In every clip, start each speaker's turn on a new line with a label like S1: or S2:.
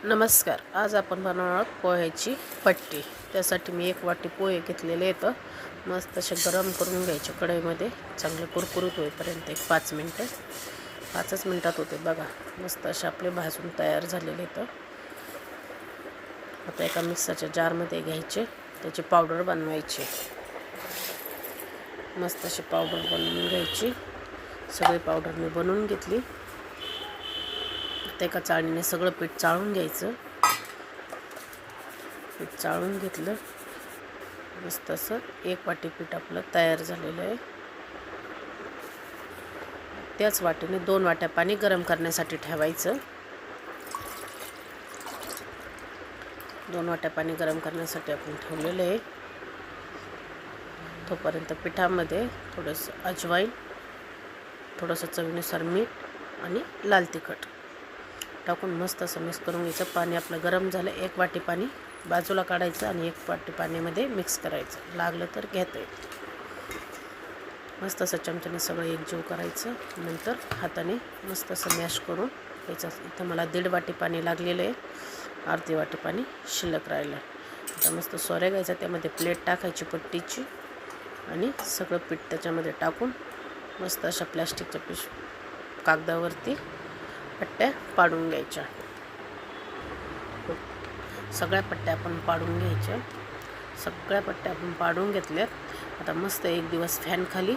S1: नमस्कार. आज आपण बनवणार आहोत पोह्याची पट्टी. त्यासाठी मी 1 वाटी पोहे घेतलेले आहेत. मस्त असे गरम करून घ्यायचे कढईमध्ये, चांगले कुरकुरीत होईपर्यंत 5 मिनटं. 5च मिनटात होते बघा. मस्त असे आपले भाजून तयार झालेले आहेत. आता एका मिक्सरच्या जारमध्ये घ्यायचे, त्याची पावडर बनवायची. मस्त अशी पावडर बनवून घ्यायची. सगळी पावडर मी बनवून घेतली. एका चाळणीने सगळं पीठ चाळून घ्यायचं. पीठ चाळून घेतलं. मस्त असं 1 वाटी पीठ आपलं तयार झालेलं आहे. त्याच वाटीने 2 वाट्या पाणी गरम करण्यासाठी ठेवायचं. 2 वाट्या पाणी गरम करण्यासाठी आपण ठेवलेलं आहे. तोपर्यंत पिठामध्ये थोडंसं अजवाईन, थोडंसं चवीनुसार मीठ आणि लाल तिखट टाकून मस्त असं मिक्स करून घ्यायचं. पाणी आपलं गरम झालं. 1 वाटी पाणी बाजूला काढायचं आणि 1 वाटी पाण्यामध्ये मिक्स करायचं. लागलं तर घेता येईल. मस्त असं चमच्याने सगळं एकजीव करायचं. नंतर हाताने मस्त असं मॅश करून घ्यायचं. इथं मला 1.5 वाटी पाणी लागलेलं आहे. अर्धी वाटी पाणी शिल्लक राहिलं. आता मस्त सोऱ्या घ्यायचा, त्यामध्ये प्लेट टाकायची पट्टीची आणि सगळं पीठ त्याच्यामध्ये टाकून मस्त अशा प्लॅस्टिकच्या कागदावरती पट्ट्या पाडून घ्यायच्या. सगळ्या पट्ट्या आपण पाडून घ्यायच्या. सगळ्या पट्ट्या आपण पाडून घेतल्यात. आता मस्त 1 दिवस फॅन खाली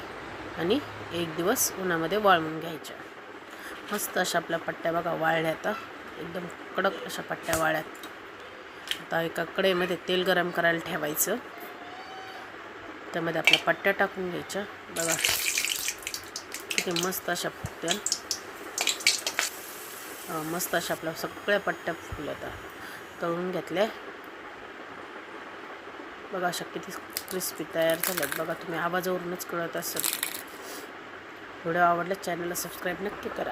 S1: आणि 1 दिवस उन्हामध्ये वाळवून घ्यायच्या. मस्त अशा आपल्या पट्ट्या बघा वाळल्या. आता एकदम कडक अशा पट्ट्या वाळल्यात. आता एका कढईमध्ये तेल गरम करायला ठेवायचं. त्यामध्ये आपल्या पट्ट्या टाकून घ्यायच्या. बघा किती मस्त अशा पट्ट्या, मस्त अशा आपल्या सगळ्या पट्ट्या फुगल्या तळून घेतल्या. बघा अशा किती क्रिस्पी तयार झाल्यात. बघा तुम्ही आवाजावरूनच कळत असेल. व्हिडिओ आवडला चॅनलला सबस्क्राईब नक्की करा.